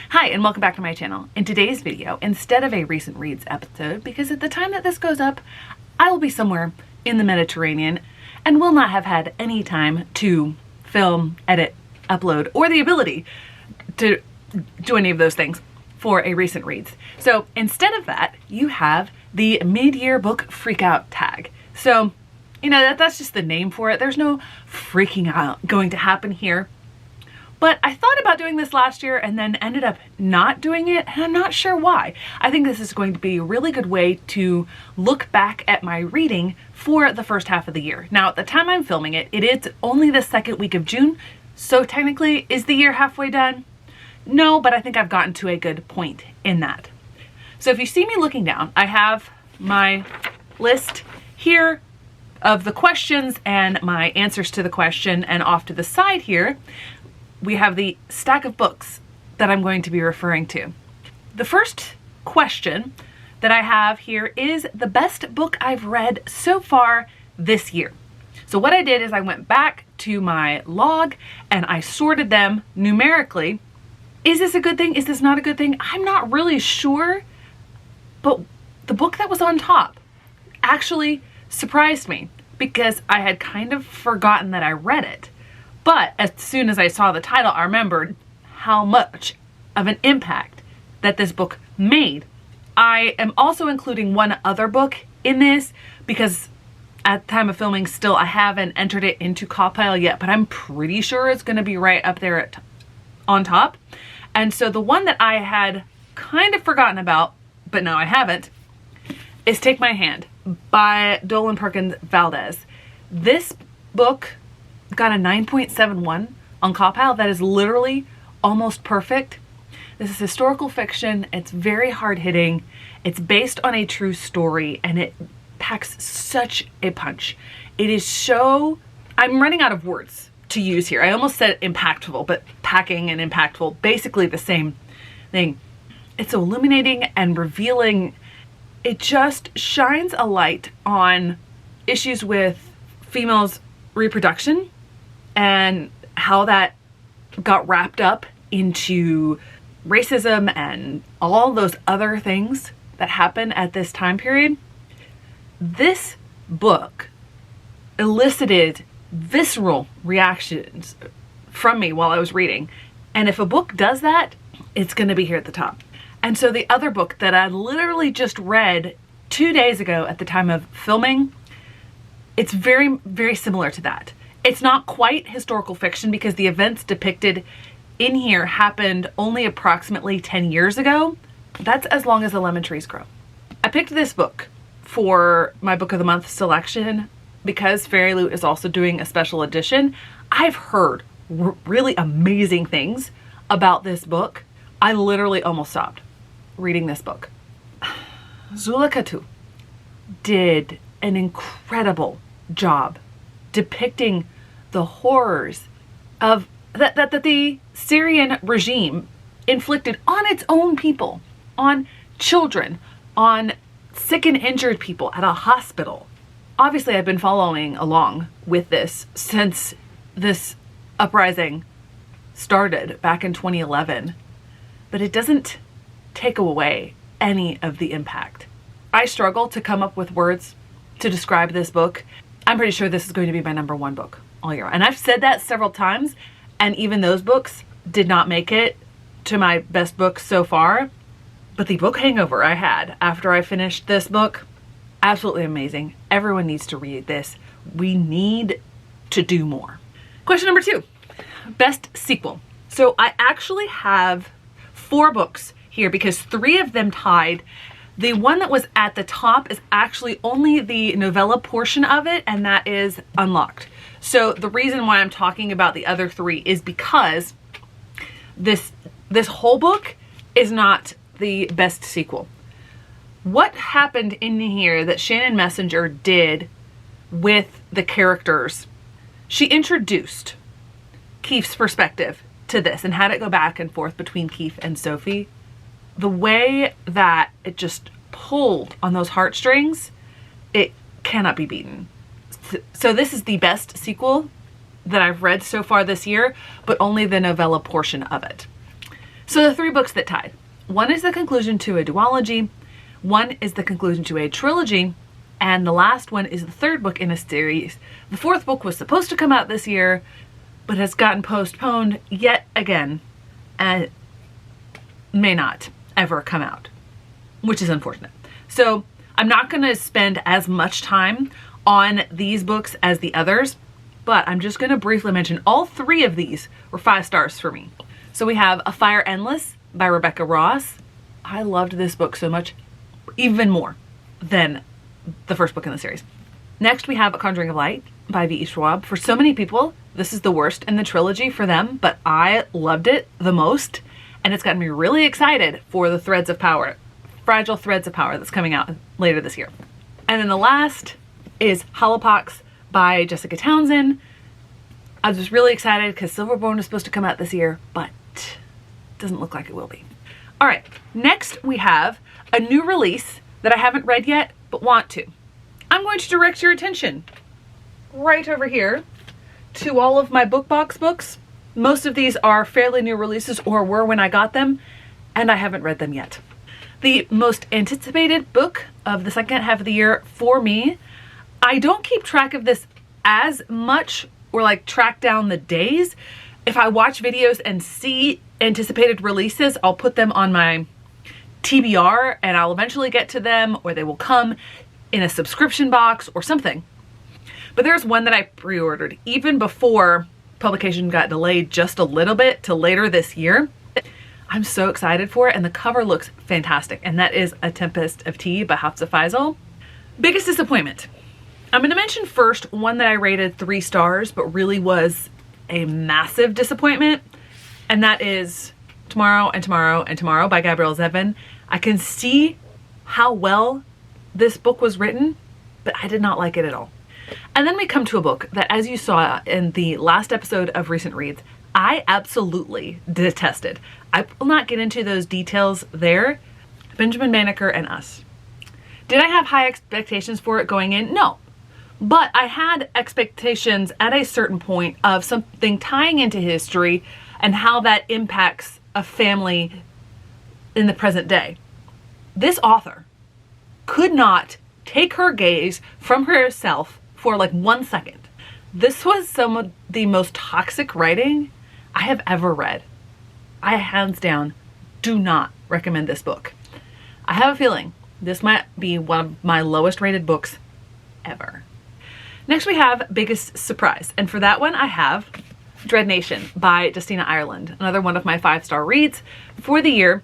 Hi, and welcome back to my channel. In today's video, instead of a recent reads episode, because at the time that this goes up, I will be somewhere in the Mediterranean and will not have had any time to film, edit, upload, or the ability to do any of those things for a recent reads. So instead of that, you have the mid-year book freakout tag. So, you know, that's just the name for it. There's no freaking out going to happen here. But I thought about doing this last year and then ended up not doing it, and I'm not sure why. I think this is going to be a really good way to look back at my reading for the first half of the year. Now, at the time I'm filming it, it is only the second week of June, so technically, is the year halfway done? No, but I think I've gotten to a good point in that. So if you see me looking down, I have my list here of the questions and my answers to the question, and off to the side here, we have the stack of books that I'm going to be referring to. The first question that I have here is the best book I've read so far this year. So what I did is I went back to my log and I sorted them numerically. Is this a good thing? Is this not a good thing? I'm not really sure, but the book that was on top actually surprised me because I had kind of forgotten that I read it. But as soon as I saw the title, I remembered how much of an impact that this book made. I am also including one other book in this because at the time of filming still I haven't entered it into CAWPILE yet, but I'm pretty sure it's going to be right up there on top. And so the one that I had kind of forgotten about, but no I haven't, is Take My Hand by Dolen Perkins Valdez. This book got a 9.71 on CAWPILE. That is literally almost perfect. This is historical fiction. It's very hard-hitting. It's based on a true story and it packs such a punch. It is so... I'm running out of words to use here. I almost said impactful, but packing and impactful, basically the same thing. It's illuminating and revealing. It just shines a light on issues with females' reproduction and how that got wrapped up into racism and all those other things that happen at this time period. This book elicited visceral reactions from me while I was reading. And if a book does that, it's going to be here at the top. And so the other book that I literally just read 2 days ago at the time of filming, it's very, very similar to that. It's not quite historical fiction because the events depicted in here happened only approximately 10 years ago. That's as long as the lemon trees grow. I picked this book for my book of the month selection because Fairy Loot is also doing a special edition. I've heard really amazing things about this book. I literally almost stopped reading this book. Zula Katu did an incredible job depicting the horrors of that the Syrian regime inflicted on its own people, on children, on sick and injured people at a hospital. Obviously, I've been following along with this since this uprising started back in 2011, but it doesn't take away any of the impact. I struggle to come up with words to describe this book. I'm pretty sure this is going to be my #1 book all year. And I've said that several times, and even those books did not make it to my best books so far. But the book hangover I had after I finished this book, absolutely amazing. Everyone needs to read this. We need to do more. Question #2, best sequel. So I actually have 4 books here because 3 of them tied. The one that was at the top is actually only the novella portion of it, and that is Unlocked. So the reason why I'm talking about the other 3 is because this whole book is not the best sequel. What happened in here that Shannon Messenger did with the characters? She introduced Keefe's perspective to this and had it go back and forth between Keefe and Sophie. The way that it just pulled on those heartstrings, it cannot be beaten. So this is the best sequel that I've read so far this year, but only the novella portion of it. So the 3 books that tied. One is the conclusion to a duology, one is the conclusion to a trilogy, and the last one is the 3rd book in a series. The 4th book was supposed to come out this year, but has gotten postponed yet again, and may not ever come out, which is unfortunate. So I'm not going to spend as much time on these books as the others, but I'm just going to briefly mention all 3 of these were 5 stars for me. So we have A Fire Endless by Rebecca Ross. I loved this book so much, even more than the 1st book in the series. Next we have A Conjuring of Light by V.E. Schwab. For so many people, this is the worst in the trilogy for them, but I loved it the most, and it's gotten me really excited for the Threads of Power, Fragile Threads of Power, that's coming out later this year. And then the last is Hollowpox by Jessica Townsend. I was just really excited because Silverborn was supposed to come out this year, but doesn't look like it will be. All right, next we have a new release that I haven't read yet, but want to. I'm going to direct your attention right over here to all of my BookBox books. Most of these are fairly new releases or were when I got them, and I haven't read them yet. The most anticipated book of the second half of the year for me, I don't keep track of this as much or like track down the days. If I watch videos and see anticipated releases, I'll put them on my TBR and I'll eventually get to them, or they will come in a subscription box or something. But there's one that I pre-ordered even before publication got delayed just a little bit to later this year. I'm so excited for it, and the cover looks fantastic, and that is A Tempest of Tea by Hafsa Faizal. Biggest disappointment. I'm going to mention first one that I rated 3 stars but really was a massive disappointment, and that is Tomorrow and Tomorrow and Tomorrow by Gabrielle Zevin. I can see how well this book was written, but I did not like it at all. And then we come to a book that, as you saw in the last episode of Recent Reads, I absolutely detested. I will not get into those details there. Benjamin Banneker and Us. Did I have high expectations for it going in? No. But I had expectations at a certain point of something tying into history and how that impacts a family in the present day. This author could not take her gaze from herself for like 1 second. This was some of the most toxic writing I have ever read. I hands down do not recommend this book. I have a feeling this might be one of my lowest rated books ever. Next we have Biggest Surprise, and for that one I have Dread Nation by Justina Ireland, another one of my 5-star reads for the year.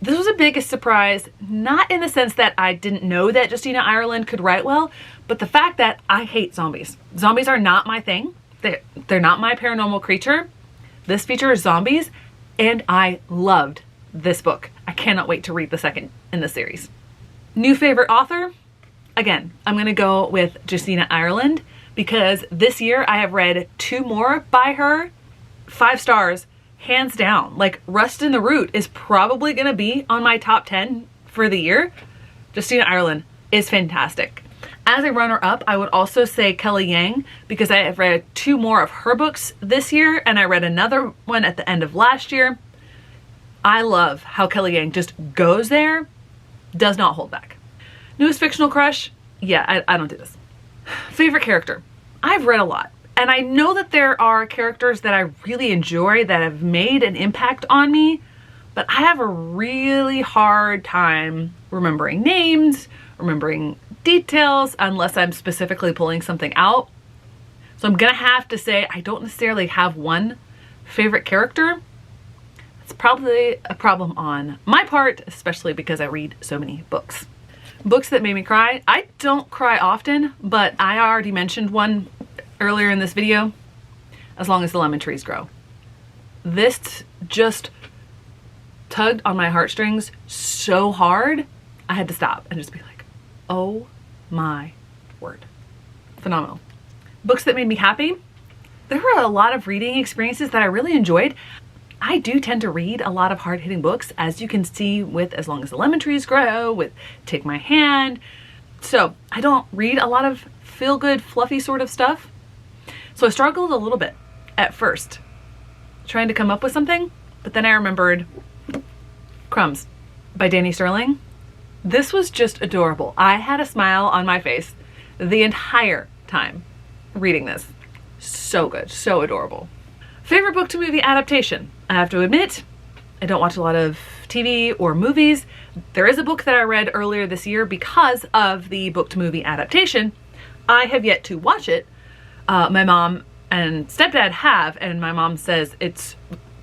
This was a biggest surprise, not in the sense that I didn't know that Justina Ireland could write well, but the fact that I hate zombies. Zombies are not my thing. They're not my paranormal creature. This features zombies, and I loved this book. I cannot wait to read the second in the series. New favorite author? Again, I'm going to go with Justina Ireland because this year I have read 2 more by her. 5 stars. Hands down. Like, Rust in the Root is probably going to be on my top 10 for the year. Justina Ireland is fantastic. As a runner-up, I would also say Kelly Yang because I have read 2 more of her books this year, and I read another one at the end of last year. I love how Kelly Yang just goes there, does not hold back. Newest fictional crush? Yeah, I don't do this. Favorite character? I've read a lot. And I know that there are characters that I really enjoy that have made an impact on me, but I have a really hard time remembering names, remembering details, unless I'm specifically pulling something out. So I'm gonna have to say I don't necessarily have one favorite character. It's probably a problem on my part, especially because I read so many books. Books that made me cry. I don't cry often, but I already mentioned one earlier in this video, As Long as the Lemon Trees Grow. This just tugged on my heartstrings so hard, I had to stop and just be like, oh my word. Phenomenal. Books that made me happy. There were a lot of reading experiences that I really enjoyed. I do tend to read a lot of hard-hitting books, as you can see with As Long as the Lemon Trees Grow, with Take My Hand. So I don't read a lot of feel-good, fluffy sort of stuff. So I struggled a little bit at first trying to come up with something, but but then I remembered Crumbs by Danny Sterling. This was just adorable. I had a smile on my face the entire time reading this. So good, so adorable. Favorite book to movie adaptation? I have to admit, I don't watch a lot of TV or movies. There is a book that I read earlier this year because of the book to movie adaptation. I have yet to watch it. My mom and stepdad have, and my mom says it's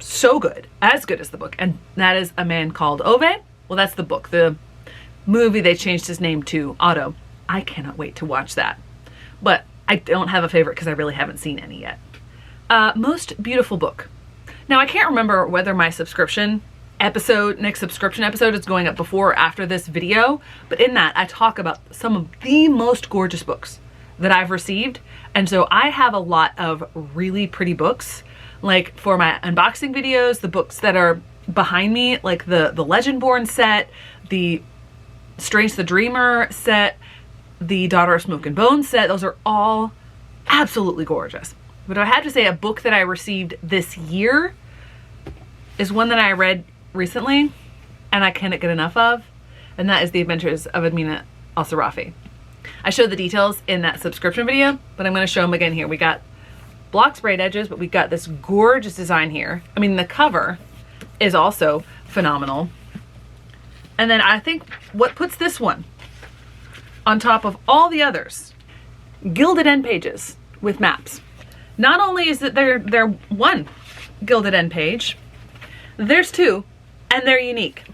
so good, as good as the book, and that is A Man Called Ove. Well, that's the book. The movie, they changed his name to Otto. I cannot wait to watch that. But I don't have a favorite because I really haven't seen any yet. Most beautiful book. Now, I can't remember whether my next subscription episode is going up before or after this video, but in that I talk about some of the most gorgeous books that I've received. And so I have a lot of really pretty books, like for my unboxing videos, the books that are behind me, like the Legendborn set, the Strange the Dreamer set, the Daughter of Smoke and Bone set. Those are all absolutely gorgeous. But I had to say a book that I received this year is one that I read recently and I cannot get enough of, and that is The Adventures of Edmina Al-Sarafi. I showed the details in that subscription video, but I'm going to show them again here. We got block sprayed edges, but we've got this gorgeous design here. I mean, the cover is also phenomenal. And then I think what puts this one on top of all the others, gilded end pages with maps. Not only is it they're one gilded end page, there's two, and they're unique.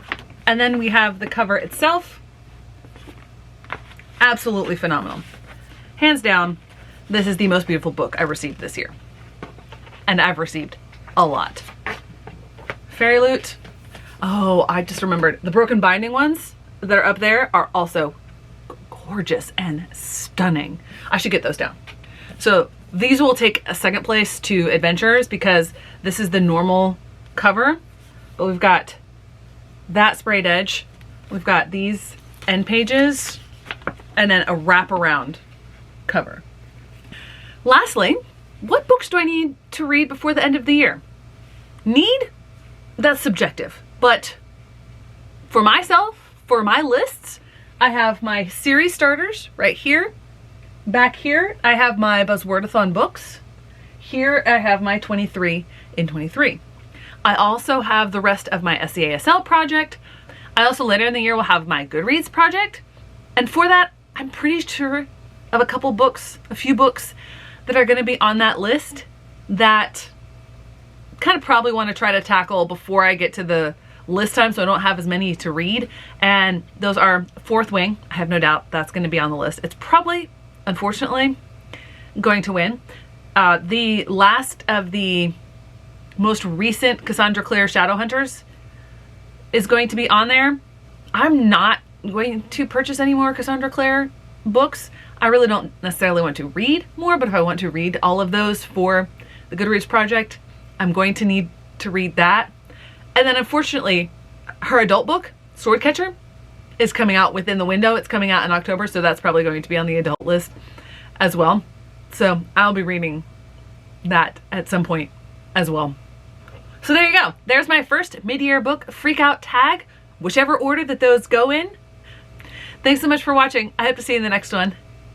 And then we have the cover itself. Absolutely phenomenal. Hands down, this is the most beautiful book I received this year. And I've received a lot. Fairy Loot. Oh, I just remembered. The broken binding ones that are up there are also gorgeous and stunning. I should get those down. So these will take a second place to Adventures because this is the normal cover. But we've got that sprayed edge. We've got these end pages and then a wraparound cover. Lastly, what books do I need to read before the end of the year? Need? That's subjective. But for myself, for my lists, I have my series starters right here. Back here, I have my Buzzwordathon books. Here, I have my 23 in 23. I also have the rest of my SCASL project. I also later in the year will have my Goodreads project. And for that, I'm pretty sure of a couple books, a few books that are going to be on that list that kind of probably want to try to tackle before I get to the list time so I don't have as many to read. And those are Fourth Wing. I have no doubt that's going to be on the list. It's probably, unfortunately, going to win. The last of the most recent Cassandra Clare Shadowhunters is going to be on there. I'm not going to purchase any more Cassandra Clare books. I really don't necessarily want to read more, but if I want to read all of those for the Goodreads project, I'm going to need to read that. And then unfortunately, her adult book, Swordcatcher, is coming out within the window. It's coming out in October, so that's probably going to be on the adult list as well. So I'll be reading that at some point as well. So there you go. There's my first mid-year book freak out tag, whichever order that those go in. Thanks so much for watching. I hope to see you in the next one.